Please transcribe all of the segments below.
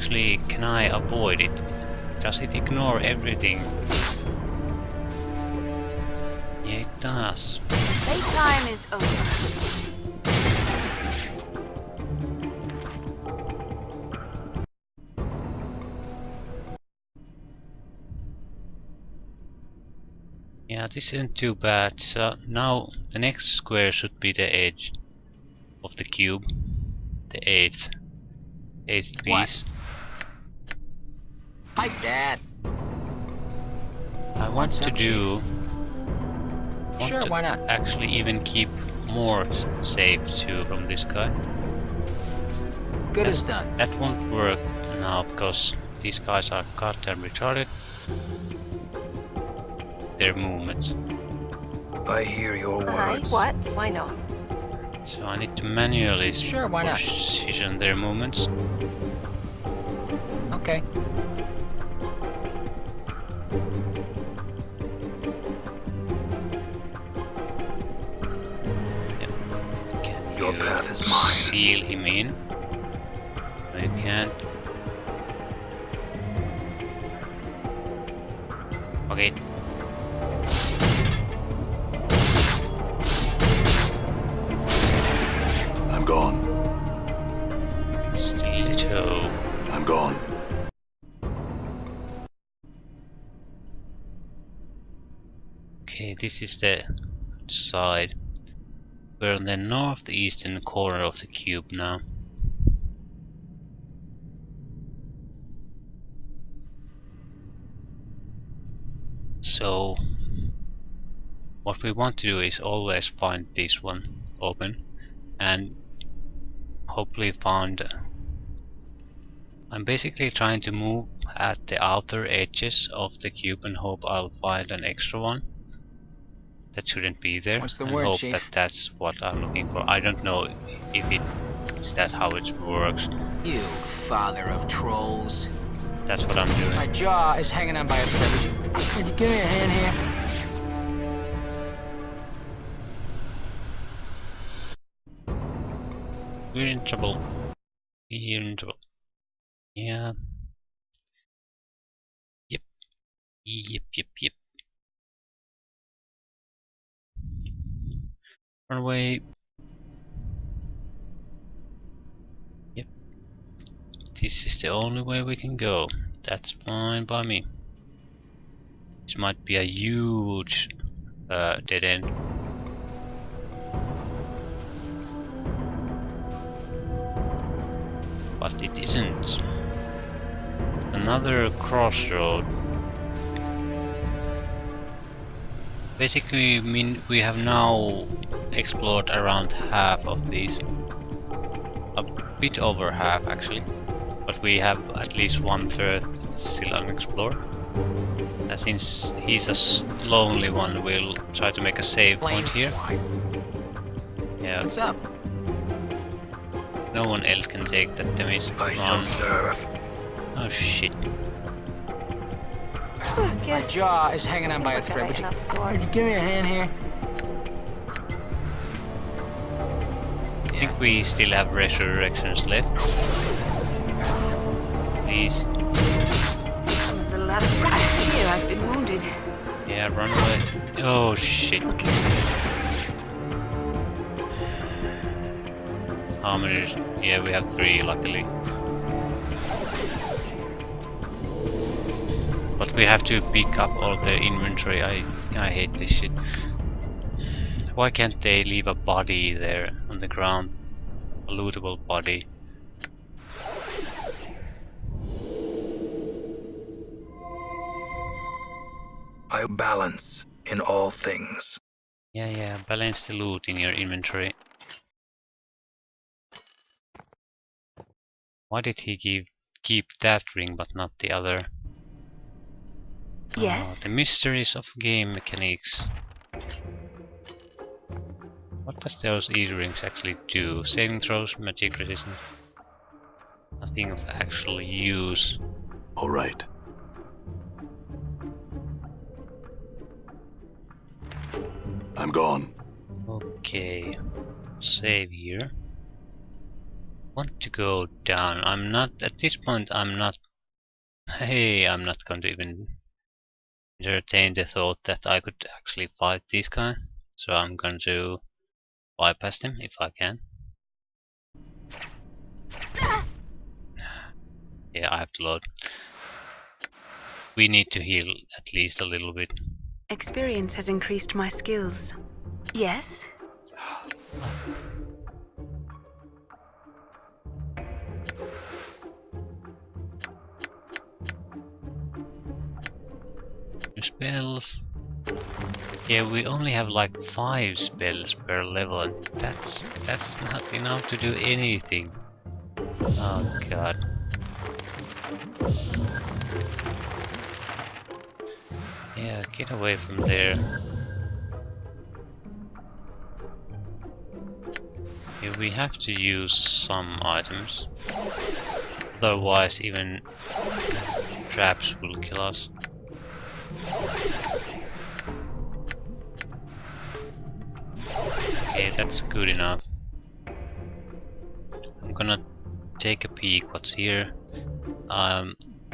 actually, can I avoid it? Does it ignore everything? Yeah, it does. Playtime is over. Yeah, this isn't too bad. So now the next square should be the edge of the cube. The eighth piece. Like that. I want to do... Sure, why not? Actually even keep more saved too from this guy. Good as done. That won't work now because these guys are goddamn retarded. Their movements. I hear your words. What? Why not? So I need to manually Sure, why not? position their movements. Okay. Can Your you path is mine. seal him in? No, you can't. Okay. I'm gone. Stiletto. I'm gone. Okay, this is the side. We're on the northeastern corner of the cube now. So what we want to do is always find this one open and hopefully find... I'm basically trying to move at the outer edges of the cube and hope I'll find an extra one that shouldn't be there. What's the and word, hope Chief? that that's what I'm looking for. I don't know if it's that how it works. You father of trolls. That's what I'm My doing. jaw is hanging on by a thread. Would you give me a hand here? We're in trouble. We're in trouble. Yeah. Yep. Yep. Run away. Yep. This is the only way we can go. That's fine by me. This might be a huge dead end. But it isn't. Another crossroad. Basically, we have now explored around half of these. A bit over half actually. But we have at least 1/3 still unexplored. And since he's a lonely one, we'll try to make a save point here. Yeah, What's up? no one else can take that damage. I Come on. shall serve. Oh shit. My jaw is hanging on by a thread. Would you give me a hand here? I think we still have resurrections left. Please. I'm a little out of breath here. I've been wounded. Yeah, run away. Oh shit. How many? Yeah, we have 3 luckily. But we have to pick up all the inventory. I hate this shit. Why can't they leave a body there on the ground? A lootable body. I balance in all things. Yeah, balance the loot in your inventory. Why did he keep that ring but not the other? Yes. The mysteries of game mechanics. What does those E-rings actually do? Saving throws, magic resistance. Nothing of actual use. All right. I'm gone. Okay. Save here. want to go down. I'm not at this point. I'm not. Hey, I'm not going to even entertain the thought that I could actually fight this guy. So I'm going to bypass him if I can. Yeah, I have to load. We need to heal at least a little bit. Experience has increased my skills. Yes? Spells. Yeah, we only have like 5 spells per level, and that's not enough to do anything. Oh god. Yeah, get away from there. Yeah, we have to use some items. Otherwise even traps will kill us. Okay, that's good enough. I'm gonna take a peek what's here.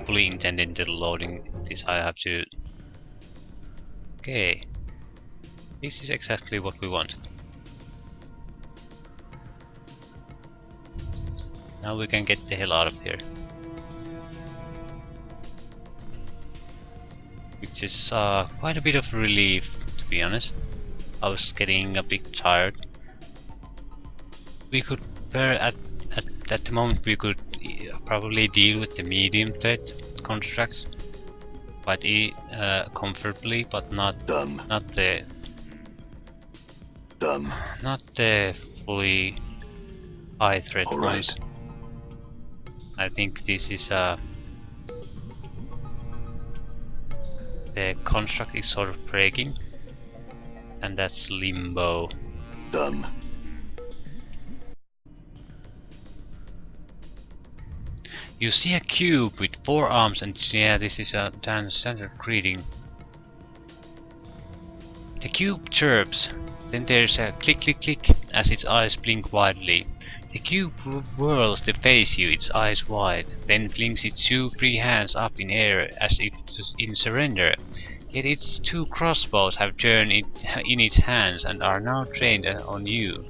Fully intended to loading this. I have to. Okay, this is exactly what we want. Now we can get the hell out of here. Which is quite a bit of relief, to be honest. I was getting a bit tired. We could at the moment we could probably deal with the medium threat contracts quite comfortably, but not the fully high threat ones. I think this is the construct is sort of breaking, and that's limbo. Done. You see a cube with 4 arms, and yeah, this is a standard greeting. The cube chirps, then there's a click click click as its eyes blink widely. The cube whirls to face you, its eyes wide, then flings its 2 free hands up in air as if in surrender. Yet its 2 crossbows have turned in its hands and are now trained on you.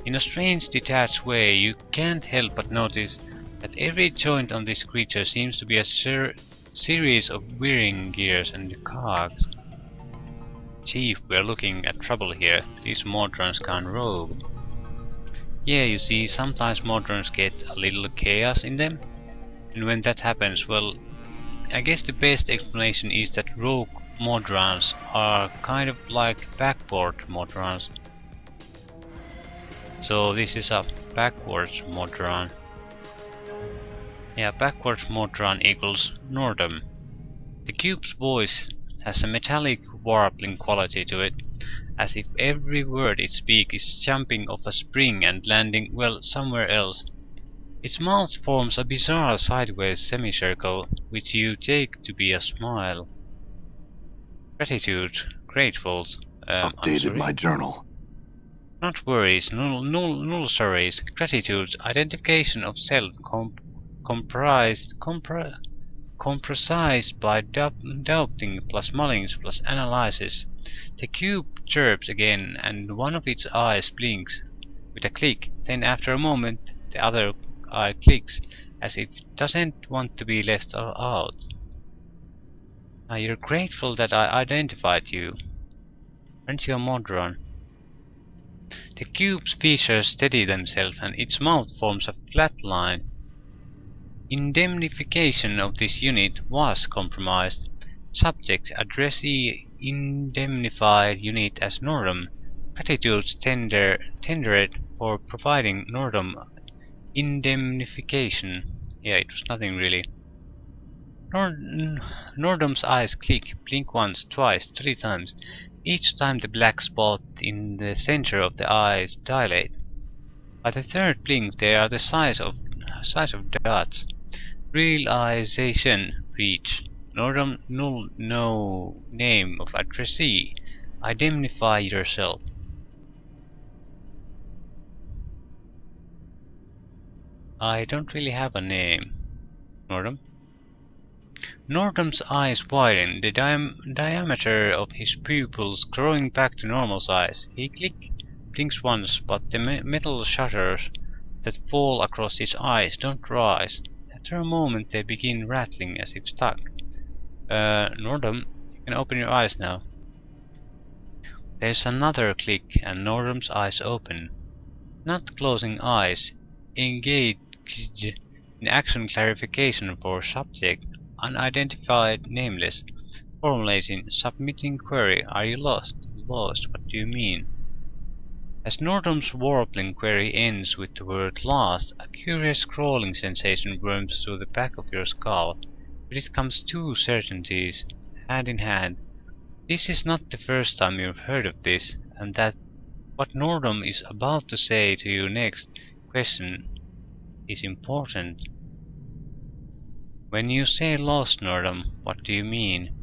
In a strange detached way, you can't help but notice that every joint on this creature seems to be a series of whirring gears and cogs. Chief, we're looking at trouble here. These Modrons gone rogue. Yeah, you see, sometimes Modrons get a little chaos in them. And when that happens, well, I guess the best explanation is that rogue Modrons are kind of like backboard Modrons. So this is a backwards Modron. Yeah, backwards Modron equals Nordum. The cube's voice has a metallic warbling quality to it, as if every word it speaks is jumping off a spring and landing, well, somewhere else. Its mouth forms a bizarre sideways semicircle, which you take to be a smile. Gratitude, gratefuls, Updated my journal. not worries, null sorries, gratitude, identification of self, comprised by doubting plus mullings plus analysis. The cube chirps again, and one of its eyes blinks with a click. Then after a moment, the other eye clicks, as if it doesn't want to be left out. You're grateful that I identified you. Aren't you a Modron? The cube's features steady themselves, and its mouth forms a flat line. Indemnification of this unit was compromised. Subject addressee indemnified unit as Nordum. Gratitude tendered for providing Nordum indemnification. Yeah, it was nothing really. Nordum's eyes click, blink once, twice, 3 times. Each time the black spot in the center of the eyes dilate. By the 3rd blink they are the size of dots. Realization reached. Nordum no name of addressee. Indemnify yourself. I don't really have a name. Nordum? Nordum's eyes widen, the diameter of his pupils growing back to normal size. He blinks once, but the metal shutters that fall across his eyes don't rise. After a moment they begin rattling as if stuck. Nordum, you can open your eyes now. There's another click and Nordum's eyes open. Not closing eyes, engaged in action clarification for subject, unidentified, nameless, formulating, submitting query, are you lost? Lost, what do you mean? As Nordum's warbling query ends with the word lost, a curious crawling sensation worms through the back of your skull. With it comes two certainties, hand in hand. This is not the first time you've heard of this, and that what Nordum is about to say to your next question is important. When you say lost, Nordum, what do you mean?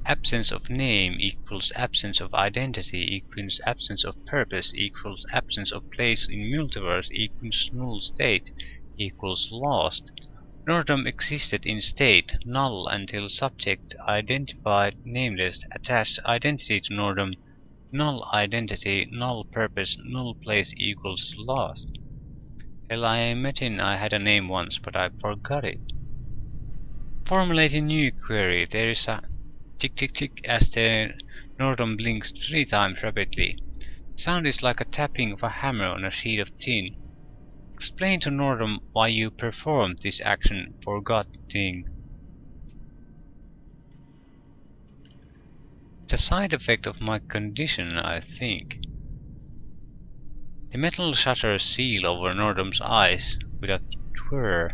Absence of name equals absence of identity equals absence of purpose equals absence of place in multiverse equals null state equals lost. Nordum existed in state, null until subject identified nameless attached identity to Nordum. Null identity, null purpose, null place equals lost. Hell, I imagine I had a name once, but I forgot it. Formulating new query, there is a tick tick tick as the Nordum blinks 3 times rapidly. Sound is like a tapping of a hammer on a sheet of tin. Explain to Nordum why you performed this action, forgot thing. It's a side effect of my condition, I think. The metal shutters seal over Nordum's eyes with a twirr.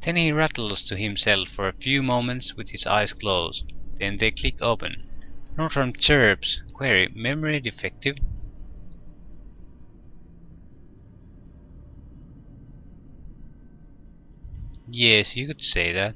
Then he rattles to himself for a few moments with his eyes closed. Then they click open. Nordum chirps, query, memory defective? Yes, you could say that.